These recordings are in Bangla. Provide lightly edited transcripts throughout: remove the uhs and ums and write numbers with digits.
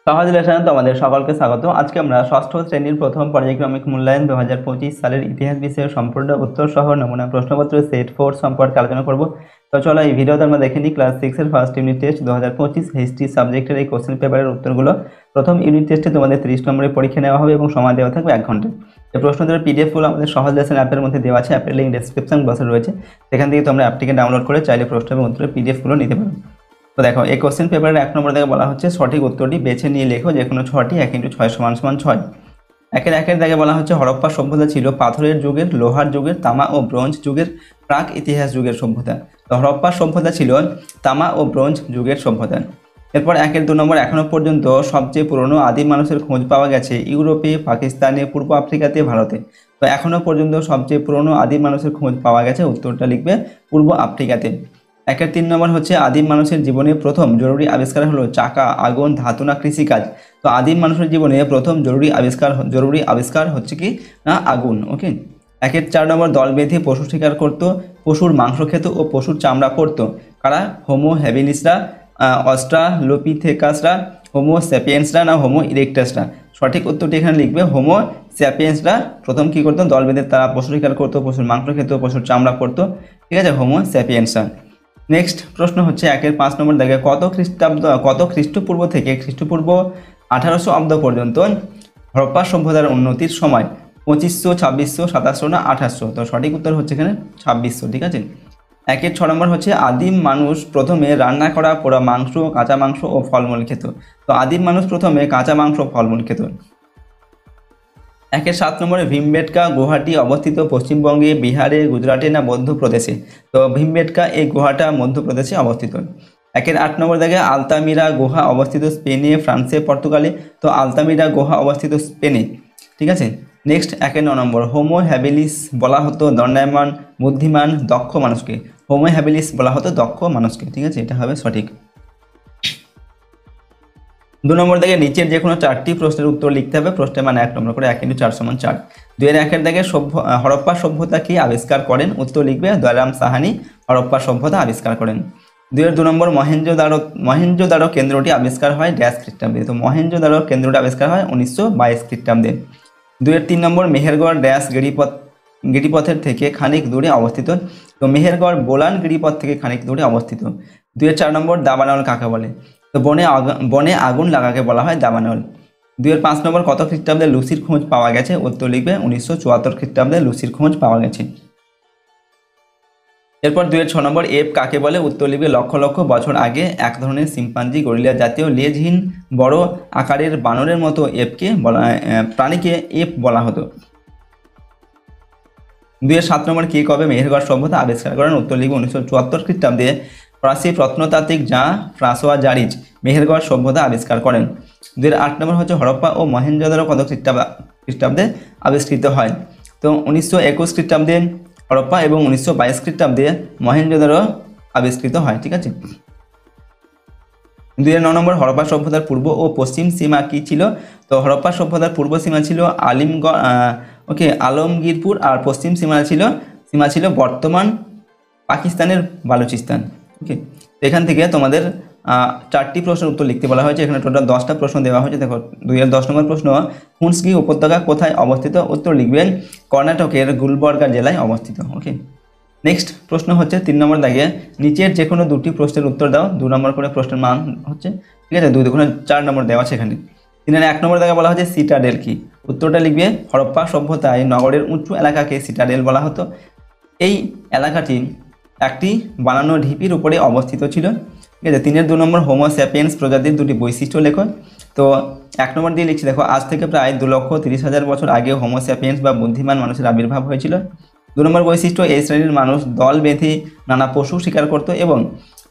সহজ লেসনে তোমাদের সকলকে স্বাগত। আজকে আমরা ষষ্ঠ শ্রেণীর প্রথম পর্যায়ক্রমিক মূল্যায়ন 2025 সালের ইতিহাস বিষয়ের সম্পূর্ণ উত্তর সহ নমুনা প্রশ্নপত্র সেট 4 সম্পর্কে আলোচনা করব। তো চলো এই ভিডিওতে আমরা দেখে নিই ক্লাস 6 এর ফার্স্ট ইউনিট টেস্ট 2025 হিস্ট্রি সাবজেক্টের এই কোশ্চেন পেপারের উত্তরগুলো। প্রথম ইউনিট টেস্টে তোমাদের 30 নম্বরের পরীক্ষা নেওয়া হবে এবং সময় দেওয়া থাকবে 1 ঘন্টা। এই প্রশ্নগুলোর পিডিএফগুলো আমাদের সহজ লেসন অ্যাপের মধ্যে দেওয়া আছে, অ্যাপের লিঙ্ক ডেসক্রিপশন বক্সে রয়েছে, সেখান থেকে তোমরা অ্যাপটিকে ডাউনলোড করে চাইলে প্রশ্ন এবং উত্তরের পিডিএফগুলো নিতে পারো। তো দেখো এই কোশ্চেন পেপারের 1 নম্বর থেকে বলা হচ্ছে সঠিক উত্তরটি বেছে নিয়ে লেখো যে কোনো 6টি 1 × 6 = 6। একের দাগে বলা হচ্ছে হরপ্পা সভ্যতা ছিল পাথরের যুগের, লোহার যুগের, তামা ও ব্রোঞ্জ যুগের প্রাক ইতিহাস যুগের সভ্যতা। তো হরপ্পা সভ্যতা ছিল তামা ও ব্রোঞ্জ যুগের সভ্যতা। এরপর 2 নম্বর এখনো পর্যন্ত সবচেয়ে পুরনো আদিম মানুষের খোঁজ পাওয়া গেছে ইউরোপে, পাকিস্তানে, পূর্ব আফ্রিকাতে, ভারতে। তো এখনো পর্যন্ত সবচেয়ে পুরনো আদিম মানুষের খোঁজ পাওয়া গেছে, উত্তরটা লিখবে পূর্ব আফ্রিকাতে। 3 নম্বর হচ্ছে আদিম মানুষের জীবনে প্রথম জরুরি আবিষ্কার হলো চাকা, আগুন, ধাতু না কৃষিকাজ। তো আদিম মানুষের জীবনে প্রথম জরুরি আবিষ্কার হচ্ছে কি না আগুন। ওকে। 4 নম্বর দল বেঁধে পশু শিকার করত, পশুর মাংস খেত ও পশুর চামড়া পরত। কারা? হোমো হ্যাবিলিসরা, অস্ট্রালোপিথেকাসরা, হোমো স্যাপিয়েন্সরা না হোমো ইরেক্টাসরা। সঠিক উত্তরটি এখানে লিখবে হোমো স্যাপিয়েন্সরা প্রথম কি করতো, দল বেঁধে তারা পশু শিকার করতো, পশুর মাংস খেত, পশুর চামড়া পরত। ঠিক আছে, হোমো স্যাপিয়েন্সরা। নেক্সট প্রশ্ন হচ্ছে 5 নম্বর দাগে কত খ্রিস্টপূর্ব থেকে খ্রিস্টপূর্ব 1800 অব্দ পর্যন্ত হরপ্পা সভ্যতার উন্নতির সময় 2500, 2600, 2700 না 2800। তো সঠিক উত্তর হচ্ছে এখানে 2600। ঠিক আছে। 6 নম্বর হচ্ছে আদিম মানুষ প্রথমে রান্না করা পোড়া মাংস, কাঁচা মাংস ও ফলমূল খেত। তো আদিম মানুষ প্রথমে কাঁচা মাংস ফলমূল খেত। 7 নম্বরে ভীমবেটকা গুহাটি অবস্থিত পশ্চিমবঙ্গে, বিহারে, গুজরাটে না মধ্যপ্রদেশে। তো ভীমবেটকা এই গুহাটা মধ্যপ্রদেশে অবস্থিত। 8 নম্বর দেখে আলতামিরা গুহা অবস্থিত স্পেনে, ফ্রান্সে, পর্তুগালে। তো আলতামিরা গুহা অবস্থিত স্পেনে। ঠিক আছে। নেক্সট 9 নম্বর হোমো হ্যাবিলিস বলা হতো দণ্ডায়মান, বুদ্ধিমান, দক্ষ মানুষকে। হোমো হ্যাবিলিস বলা হতো দক্ষ মানুষকে। ঠিক আছে, এটা হবে সঠিক। 2 নম্বর দাগে নিচের যে কোনো 4টি প্রশ্নের উত্তর লিখতে হবে, প্রশ্নের মান 1 নম্বর করে 1 × 4 = 4। 2 দাগে হরপ্পা সভ্যতা কি আবিষ্কার করেন, উত্তর লিখবে দয়ারাম সাহানি হরপ্পা সভ্যতা আবিষ্কার করেন। 2 নম্বর মহেঞ্জোদারো কেন্দ্রটি আবিষ্কার হয় ড্যাশ খ্রিস্টাব্দে। তো মহেঞ্জোদারো কেন্দ্রটি আবিষ্কার হয় 1922 খ্রিস্টাব্দে। 3 নম্বর মেহেরগড় ড্যাশ গিরিপথের থেকে খানিক দূরে অবস্থিত। তো মেহেরগড় বোলান গিরিপথ থেকে খানিক দূরে অবস্থিত। 4 নম্বর দাবানল কাকে বলে? তো বনে আগুন লাগাকে বলা হয় দাবানল। 5 নম্বর কত খ্রিস্টাব্দে লুসির খোঁজ পাওয়া গেছে, উত্তর লিখবে 1974 খ্রিস্টাব্দে লুসির খোঁজ পাওয়া গেছে। এরপর 6 নম্বর এপ কাকে বলে, উত্তর লিখবে লক্ষ লক্ষ বছর আগে এক ধরনের সিম্পাঞ্জি গরিলা জাতীয় লেজহীন বড় আকারের বানরের মতো প্রাণীকে এপ বলা হতো। 7 নম্বর কে কবে মেহেরগড় সভ্যতা আবিষ্কার করেন, উত্তর লিখবে 1974 খ্রিস্টাব্দে ফরাসি প্রত্নতাত্ত্বিক ফ্রাঁসোয়া জারিজ মেহেরগড় সভ্যতা আবিষ্কার করেন। 8 নম্বর হচ্ছে হরপ্পা ও মহেঞ্জোদারো কত খ্রিস্টাব্দে আবিষ্কৃত হয়। তো 1921 খ্রিস্টাব্দে হরপ্পা এবং 1922 খ্রিস্টাব্দে মহেঞ্জোদারো আবিষ্কৃত হয়। ঠিক আছে। 9 নম্বর হরপ্পা সভ্যতার পূর্ব ও পশ্চিম সীমা কি ছিল? তো হরপ্পা সভ্যতার পূর্ব সীমা ছিল আলমগীরপুর, আর পশ্চিম সীমা ছিল বর্তমান পাকিস্তানের বালুচিস্তান। ওকে। এখান থেকে তোমাদের 4টি প্রশ্নের উত্তর লিখতে বলা হয়েছে। এখানে টোটাল 10টা প্রশ্ন দেওয়া হয়েছে। দেখো 10 নম্বর প্রশ্ন হুন্সকি উপত্যকা কোথায় অবস্থিত, উত্তর লিখবেন কর্ণাটকের গুলবর্গা জেলায় অবস্থিত। ওকে। নেক্সট প্রশ্ন হচ্ছে 3 নম্বর দাগে নিচের যে কোনো 2টি প্রশ্নের উত্তর দাও, 2 নম্বর করে প্রশ্নের মান হচ্ছে। ঠিক আছে, 2 2 4 নম্বর দেওয়া আছে এখানে। 1 নম্বর দাগে বলা হচ্ছে সিটাডেল কি, উত্তরটা লিখবে হরপ্পা সভ্যতায় নগরের উঁচু এলাকাকে সিটাডেল বলা হতো। এই এলাকাটি একটি বানানো ঢিপির উপরে অবস্থিত ছিল। ঠিক আছে। 2 নম্বর হোমো স্যাপিয়েন্স প্রজাতির 2টি বৈশিষ্ট্য লেখো। তো 1 নম্বর দিয়ে লিখছি, দেখো আজ থেকে প্রায় 2,30,000 বছর আগে হোমো স্যাপিয়েন্স বা বুদ্ধিমান মানুষের আবির্ভাব হয়েছিল। 2 নম্বর বৈশিষ্ট্য এই শ্রেণীর মানুষ দল বেঁধে নানা পশু শিকার করত এবং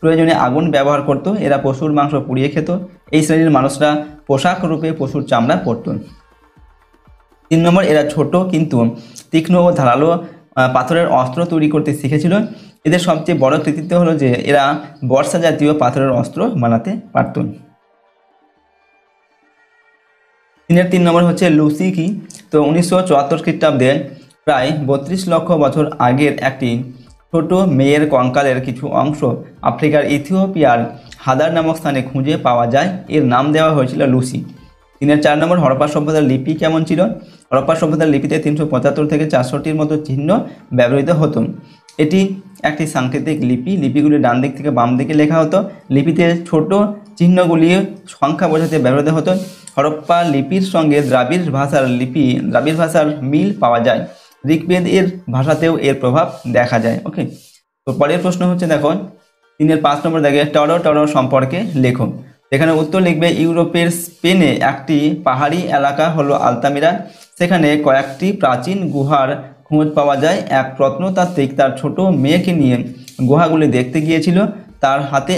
প্রয়োজনে আগুন ব্যবহার করত। এরা পশুর মাংস পুড়িয়ে খেত। এই শ্রেণীর মানুষরা পোশাক রূপে পশুর চামড়া পরত। 3 নম্বর এরা ছোট কিন্তু তীক্ষ্ণ ও ধারালো পাথরের অস্ত্র তৈরি করতে শিখেছিল। এদের সবচেয়ে বড় কৃতিত্ব হলো যে এরা বর্ষা জাতীয় পাথরের অস্ত্র বানাতে পারত। 3 নম্বর হচ্ছে লুসি কি, তো 1974 খ্রিস্টাব্দে প্রায় 32 লক্ষ বছর আগের একটি ছোট মেয়ের কঙ্কালের কিছু অংশ আফ্রিকার ইথিওপিয়ার হাদার নামক স্থানে খুঁজে পাওয়া যায়, এর নাম দেওয়া হয়েছিল লুসি। 3-4 নম্বর, হরপ্পা সভ্যতার লিপি কেমন ছিল? হরপ্পা সভ্যতার লিপিতে 375 থেকে 400টির মতো চিহ্ন ব্যবহৃত হতো। এটি একটি সাংকেতিক লিপি। লিপিগুলি ডান দিক থেকে বাম দিকে লেখা হতো। লিপিতে ছোট চিহ্নগুলি সংখ্যা বোঝাতে ব্যবহৃত হতো। হরপ্পা লিপির সঙ্গে দ্রাবিড় ভাষার মিল পাওয়া যায়। ঋগ্বেদ এর ভাষাতেও এর প্রভাব দেখা যায়। ওকে, তো পরের প্রশ্ন হচ্ছে দেখো 3-5 নম্বর দেখে টরো সম্পর্কে লেখো। এখানে উত্তর লিখবে ইউরোপের স্পেনে একটি পাহাড়ি এলাকা হলো আলতামিরা। সেখানে কয়েকটি প্রাচীন গুহার খোঁজ পাওয়া যায়। এক প্রত্নতাত্ত্বিক তার ছোট মেয়েকে নিয়ে গুহাগুলি দেখতে গিয়েছিল। তার হাতে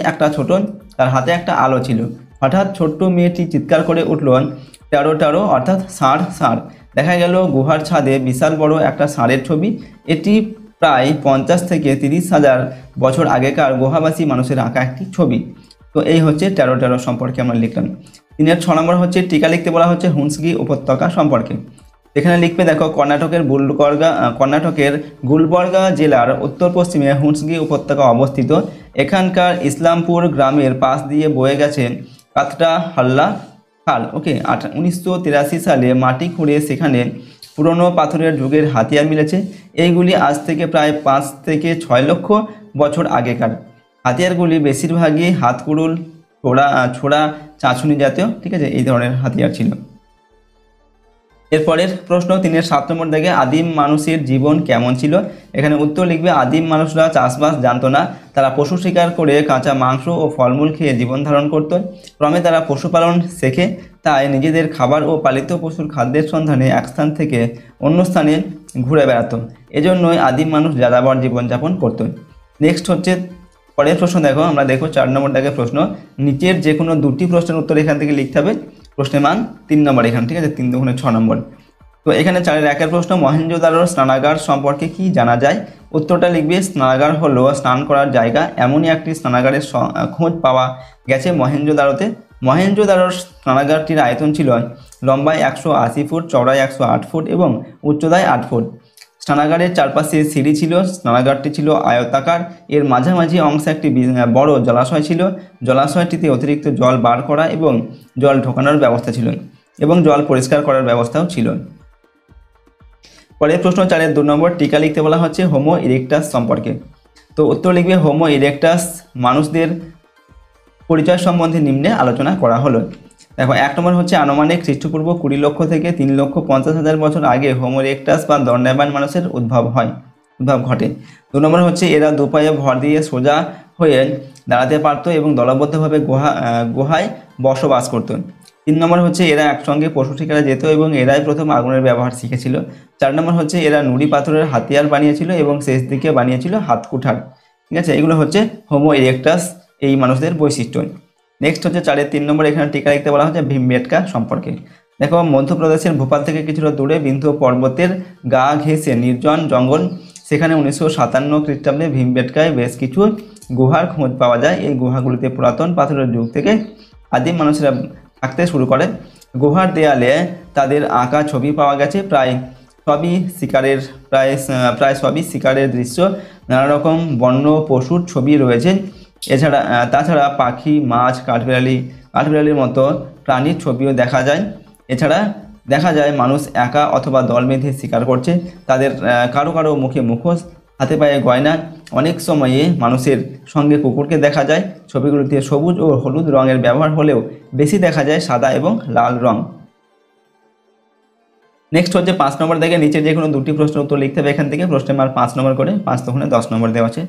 একটা আলো ছিল। হঠাৎ ছোট্ট মেয়েটি চিৎকার করে উঠল, ট্যারো অর্থাৎ ষাঁড়। দেখা গেল গুহার ছাদে বিশাল বড় একটা ষাঁড়ের ছবি। এটি প্রায় 50 থেকে 30,000 বছর আগেকার গুহাবাসী মানুষের আঁকা একটি ছবি। তো এই হচ্ছে ট্যারো সম্পর্কে আমরা লিখলাম। 3-6 নম্বর হচ্ছে টিকা লিখতে বলা হচ্ছে হুঁসগি উপত্যকা সম্পর্কে। এখানে লিখবে দেখো কর্ণাটকের গুলবর্গা জেলার উত্তর পশ্চিমে হুঁসগি উপত্যকা অবস্থিত। এখানকার ইসলামপুর গ্রামের পাশ দিয়ে বয়ে গেছে কাতরা হাল্লা খাল। ওকে, 1983 সালে মাটি খুঁড়ে সেখানে পুরনো পাথরের যুগের হাতিয়ার মিলেছে। এইগুলি আজ থেকে প্রায় 5 থেকে 6 লক্ষ বছর আগেকার। হাতিয়ারগুলি বেশিরভাগই হাতকুড়ুল, ছোড়া, চাঁচুনি জাতীয়, ঠিক আছে, এই ধরনের হাতিয়ার ছিল। এরপরের প্রশ্ন 3-7 নম্বর দেখে আদিম মানুষের জীবন কেমন ছিল। এখানে উত্তর লিখবে আদিম মানুষরা চাষবাস জানতো না। তারা পশু শিকার করে কাঁচা মাংস ও ফলমূল খেয়ে জীবন ধারণ করত। ক্রমে তারা পশুপালন শেখে। তাই নিজেদের খাবার ও পালিত পশুর খাদ্যের সন্ধানে এক স্থান থেকে অন্য স্থানে ঘুরে বেড়াতো। এজন্যই আদিম মানুষ যাযাবর জীবনযাপন করত। নেক্সট হচ্ছে পরের প্রশ্ন দেখো, আমরা দেখো 4 নম্বর দেখে প্রশ্ন। নিচের যে কোনো 2টি প্রশ্নের উত্তর এখান থেকে লিখতে হবে। প্রশ্নের মান 3 নম্বর এখানে, ঠিক আছে, 3 দুগুণে 6 নম্বর। তো এখানে 4-1 প্রশ্ন, মহেঞ্জোদারোর স্নানাগার সম্পর্কে কি জানা যায়? উত্তরটা লিখবে স্নানাগার হলো স্নান করার জায়গা। এমনই একটি স্নানাগারের খোঁজ পাওয়া গেছে মহেঞ্জোদারোতে। মহেঞ্জোদারোর স্নানাগারটির আয়তন ছিল লম্বায় 180 ফুট, চওড়ায় 108 ফুট এবং উচ্চতায় 8 ফুট। স্নানাগারের চারপাশে সিঁড়ি ছিল। স্নানাগারটি ছিল আয়তাকার। এর মাঝামাঝি অংশে একটি বড় জলাশয় ছিল। জলাশয়টিতে অতিরিক্ত জল বার করা এবং জল ঢোকানোর ব্যবস্থা ছিল এবং জল পরিষ্কার করার ব্যবস্থাও ছিল। পরের প্রশ্ন 4-2 নম্বর, টিকা লিখতে বলা হচ্ছে হোমো ইরেক্টাস সম্পর্কে। তো উত্তর লিখবে হোমো ইরেক্টাস মানুষদের পরিচয় সম্বন্ধে নিম্নে আলোচনা করা হলো। দেখো 1 নম্বর হচ্ছে আনুমানিক খ্রিস্টপূর্ব 20 লক্ষ থেকে 3,50,000 বছর আগে হোমো ইরেক্টাস বা দণ্ডায়মান মানুষের উদ্ভব ঘটে। 2 নম্বর হচ্ছে এরা দুপায়ে ভর দিয়ে সোজা হয়ে দাঁড়াতে পারত এবং দলবদ্ধভাবে গুহায় বসবাস করত। 3 নম্বর হচ্ছে এরা একসঙ্গে পশু শিকারে যেত এবং এরাই প্রথম আগুনের ব্যবহার শিখেছিল। 4 নম্বর হচ্ছে এরা নুড়ি পাথরের হাতিয়ার বানিয়েছিল এবং শেষ দিকে বানিয়েছিল হাত কুঠার। ঠিক আছে, এগুলো হচ্ছে হোমো ইরেক্টাস এই মানুষদের বৈশিষ্ট্য। নেক্সট হচ্ছে 4-3 নম্বর, এখানে টিকা লিখতে বলা হচ্ছে ভীমবেটকা সম্পর্কে। দেখো মধ্যপ্রদেশের ভোপাল থেকে কিছুটা দূরে বিন্ধ্য পর্বতের গা ঘেঁষে নির্জন জঙ্গল, সেখানে 1957 খ্রিস্টাব্দে ভীমবেটকায় বেশ কিছু গুহার খোঁজ পাওয়া যায়। এই গুহাগুলিতে পুরাতন পাথরের যুগ থেকে আদিম মানুষেরা থাকতে শুরু করে। গুহার দেয়ালে তাদের আঁকা ছবি পাওয়া গেছে। প্রায় সবই শিকারের দৃশ্য। নানা রকম বন্য পশুর ছবি রয়েছে। তাছাড়া পাখি, মাছ, কাঠবিড়ালির মতো প্রাণীর ছবিও দেখা যায়। এছাড়া দেখা যায় মানুষ একা অথবা দল বেঁধে শিকার করছে। তাদের কারো মুখে মুখোশ, হাতে পায়ে গয়না। অনেক সময়ে মানুষের সঙ্গে কুকুরকে দেখা যায়। ছবিগুলিতে সবুজ ও হলুদ রঙের ব্যবহার হলেও বেশি দেখা যায় সাদা এবং লাল রং। নেক্সট হচ্ছে 5 নম্বর দেখে নিচে যে কোনো 2টি প্রশ্নের উত্তর লিখতে হবে এখান থেকে। প্রশ্নের মান 5 নম্বর করে, 5 দুগুণে 10 নম্বর দেওয়া আছে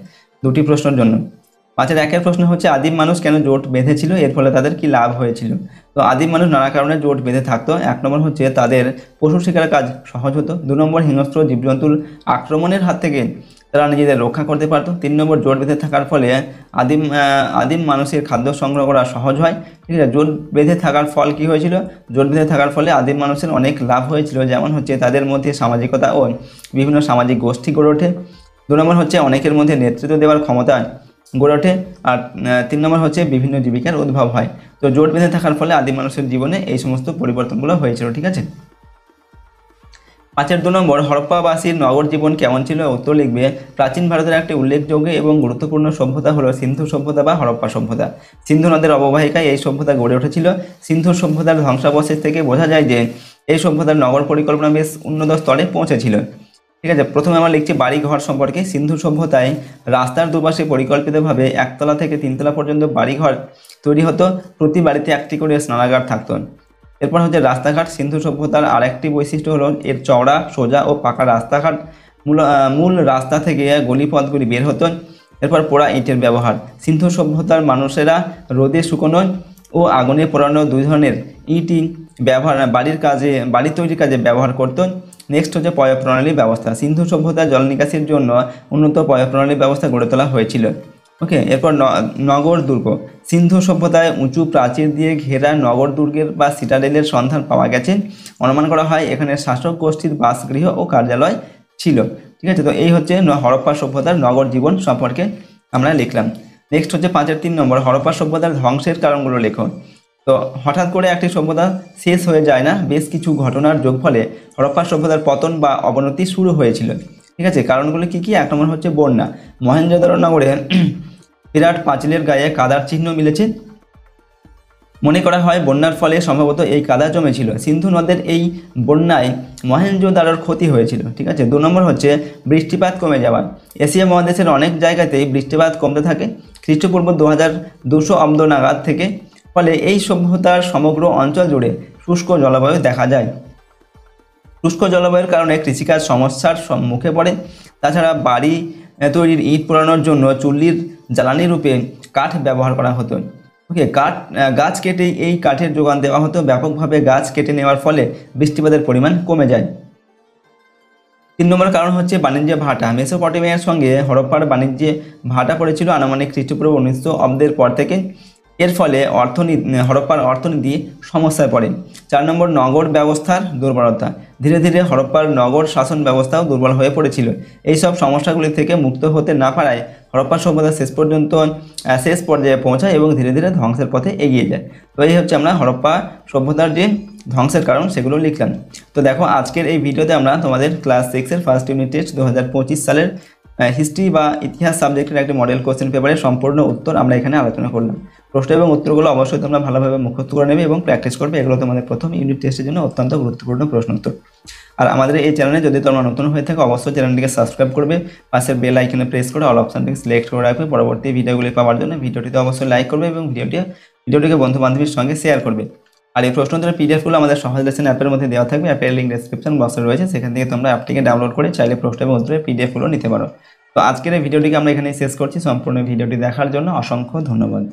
2টি প্রশ্নের জন্য। 5-1 প্রশ্ন হচ্ছে আদিম মানুষ কেন জোট বেঁধেছিল, এর ফলে তাদের কি লাভ হয়েছিল। তো আদিম মানুষ নানা কারণে জোট বেঁধে থাকতো। 1 নম্বর হচ্ছে তাদের পশু শিকারের কাজ সহজ হতো। 2 নম্বর হিংস্র জীবজন্তুর আক্রমণের হাত থেকে তারা নিজেদের রক্ষা করতে পারতো। 3 নম্বর জোট বেঁধে থাকার ফলে আদিম মানুষের খাদ্য সংগ্রহ করা সহজ হয়। ঠিক আছে, জোট বেঁধে থাকার ফল কি হয়েছিল? জোট বেঁধে থাকার ফলে আদিম মানুষের অনেক লাভ হয়েছিল, যেমন হচ্ছে তাদের মধ্যে সামাজিকতা ও বিভিন্ন সামাজিক গোষ্ঠী গড়ে ওঠে। 2 নম্বর হচ্ছে অনেকের মধ্যে নেতৃত্ব দেওয়ার ক্ষমতা গড়ে ওঠে। আর 3 নম্বর হচ্ছে বিভিন্ন জীবিকার উদ্ভব হয়। তো জোট বেঁধে থাকার ফলে আদিম মানুষের জীবনে এই সমস্ত পরিবর্তনগুলো হয়েছিল। ঠিক আছে, 5 নম্বর, হরপ্পাবাসীর নগর জীবন কেমন ছিল? উত্তর লিখবে, প্রাচীন ভারতের একটি উল্লেখযোগ্য এবং গুরুত্বপূর্ণ সভ্যতা হলো সিন্ধু সভ্যতা বা হরপ্পা সভ্যতা। সিন্ধু নদের অববাহিকায় এই সভ্যতা গড়ে উঠেছিল। সিন্ধু সভ্যতার ধ্বংসাবশেষ থেকে বোঝা যায় যে এই সভ্যতার নগর পরিকল্পনা বেশ উন্নত স্তরে পৌঁছেছিল। ঠিক আছে, প্রথমে আমরা লিখছি বাড়ি ঘর সম্পর্কে। সিন্ধু সভ্যতায় রাস্তার দুপাশে পরিকল্পিতভাবে 1 তলা থেকে 3 তলা পর্যন্ত বাড়িঘর তৈরি হতো। প্রতি বাড়িতে একটি করে স্নানাগার থাকতো। এরপর হচ্ছে রাস্তাঘাট। সিন্ধু সভ্যতার আরেকটি বৈশিষ্ট্য হলো এর চওড়া, সোজা ও পাকা রাস্তাঘাট। মূল রাস্তা থেকে গলিপথগুলি বের হতো। এরপর পোড়া ইটের ব্যবহার। সিন্ধু সভ্যতার মানুষেরা রোদে শুকনো ও আগুনে পোড়ানো 2 ধরনের ইটই বাড়ি তৈরির কাজে ব্যবহার করত। নেক্সট হচ্ছে পয়ঃপ্রণালী ব্যবস্থা। সিন্ধু সভ্যতার জল নিকাশির জন্য উন্নত পয়ঃপ্রণালী ব্যবস্থা গড়ে তোলা হয়েছিল। ওকে, এরপর নগর দুর্গ। সিন্ধু সভ্যতায় উঁচু প্রাচীর দিয়ে ঘেরা নগর দুর্গের বা সিটাডেলের সন্ধান পাওয়া গেছে। অনুমান করা হয় এখানে শাসক গোষ্ঠীর বাসগৃহ ও কার্যালয় ছিল। ঠিক আছে, তো এই হচ্ছে হরপ্পা সভ্যতার নগর জীবন সম্পর্কে আমরা লিখলাম। নেক্সট হচ্ছে 5 নম্বর, হরপ্পা সভ্যতার ধ্বংসের কারণগুলো লেখো। তো হঠাৎ করে একটি সভ্যতা শেষ হয়ে যায় না, বেশ কিছু ঘটনার যোগফলে হরপ্পা সভ্যতার পতন বা অবনতি শুরু হয়েছিল। ঠিক আছে, কারণগুলো কি কি? 1 নম্বর হচ্ছে বন্যা। মহেঞ্জোদারো নগরে বিরাট পাঁচিলের গায়ে কাদার চিহ্ন মিলেছে। মনে করা হয় বন্যার ফলে সম্ভবত এই কাদা জমেছিল। সিন্ধু নদের এই বন্যায় মহেঞ্জোদারোর ক্ষতি হয়েছিল। ঠিক আছে, 2 নম্বর হচ্ছে বৃষ্টিপাত কমে যাওয়া। এশিয়া মহাদেশের অনেক জায়গাতেই বৃষ্টিপাত কমতে থাকে খ্রিস্টপূর্ব 2200 অব্দ নাগাদ থেকে। ফলে এই সভ্যতার সমগ্র অঞ্চল জুড়ে শুষ্ক জলবায়ু দেখা যায়। শুষ্ক জলবায়ুর কারণে কৃষিকাজ সমস্যার মুখে পড়ে। তাছাড়া বাড়ি তৈরির ইট পোড়ানোর জন্য চুল্লির জ্বালানি রূপে কাঠ ব্যবহার করা হতো। ওকে, গাছ কেটে এই কাঠের যোগান দেওয়া হতো। ব্যাপকভাবে গাছ কেটে নেওয়ার ফলে বৃষ্টিপাতের পরিমাণ কমে যায়। 3 নম্বর কারণ হচ্ছে বাণিজ্য ভাটা। মেসোপটেমিয়ার সঙ্গে হরপ্পার বাণিজ্যে ভাটা পড়েছিল আনুমানিক খ্রিস্টপূর্ব 1900 অব্দের পর থেকে। এর ফলে হরপ্পার অর্থনীতি সমস্যায় পড়ে। 4 নম্বর, নগর ব্যবস্থার দুর্বলতা। ধীরে ধীরে হরপ্পার নগর শাসন ব্যবস্থাও দুর্বল হয়ে পড়েছিল। এইসব সমস্যাগুলি থেকে মুক্ত হতে না পারায় হরপ্পা সভ্যতা শেষ পর্যায়ে পৌঁছায় এবং ধীরে ধীরে ধ্বংসের পথে এগিয়ে যায়। তো এই হচ্ছে আমরা হরপ্পা সভ্যতার যে ধ্বংসের কারণ সেগুলো লিখলাম। তো দেখো, আজকের এই ভিডিওতে আমরা তোমাদের ক্লাস 6-এর ফার্স্ট ইউনিট টেস্ট 2025 সালের হিস্ট্রি বা ইতিহাস সাবজেক্টের একটি মডেল কোশ্চেন পেপারের সম্পূর্ণ উত্তর আমরা এখানে আলোচনা করলাম। প্রশ্ন এবং উত্তরগুলো অবশ্যই তোমরা ভালোভাবে মুখস্থ করে নেবে এবং প্র্যাকটিস করবে। এগুলো তোমাদের প্রথম ইউনিট টেস্টের জন্য অত্যন্ত গুরুত্বপূর্ণ প্রশ্ন উত্তর। আর আমাদের এই চ্যানেলে যদি তোমরা নতুন হয়ে থাকো অবশ্যই চ্যানেলটিকে সাবস্ক্রাইব করবে। পাশের বেল আইকনে প্রেস করে অল অপশনটিকে সিলেক্ট করে রাখবে। পরবর্তী ভিডিওগুলি পাওয়ার জন্য ভিডিওটিতে অবশ্যই লাইক করবে এবং ভিডিওটিকে বন্ধু বান্ধবীর সঙ্গে শেয়ার করবে। আর এই প্রশ্ন উত্তরের পিডিএফগুলো আমাদের সহজ লেসন অ্যাপের মধ্যে দেওয়া থাকবে। অ্যাপের লিঙ্ক ডেসক্রিপশন বক্সে রয়েছে, সেখান থেকে তোমরা অ্যাপটিকে ডাউনলোড করে চাইলে প্রশ্ন এবং উত্তরের পিডিএফগুলো নিতে পারো। তো আজকের এই ভিডিওটিকে আমরা এখানে শেষ করছি। সম্পূর্ণ ভিডিওটি দেখার জন্য অসংখ্য ধন্যবাদ।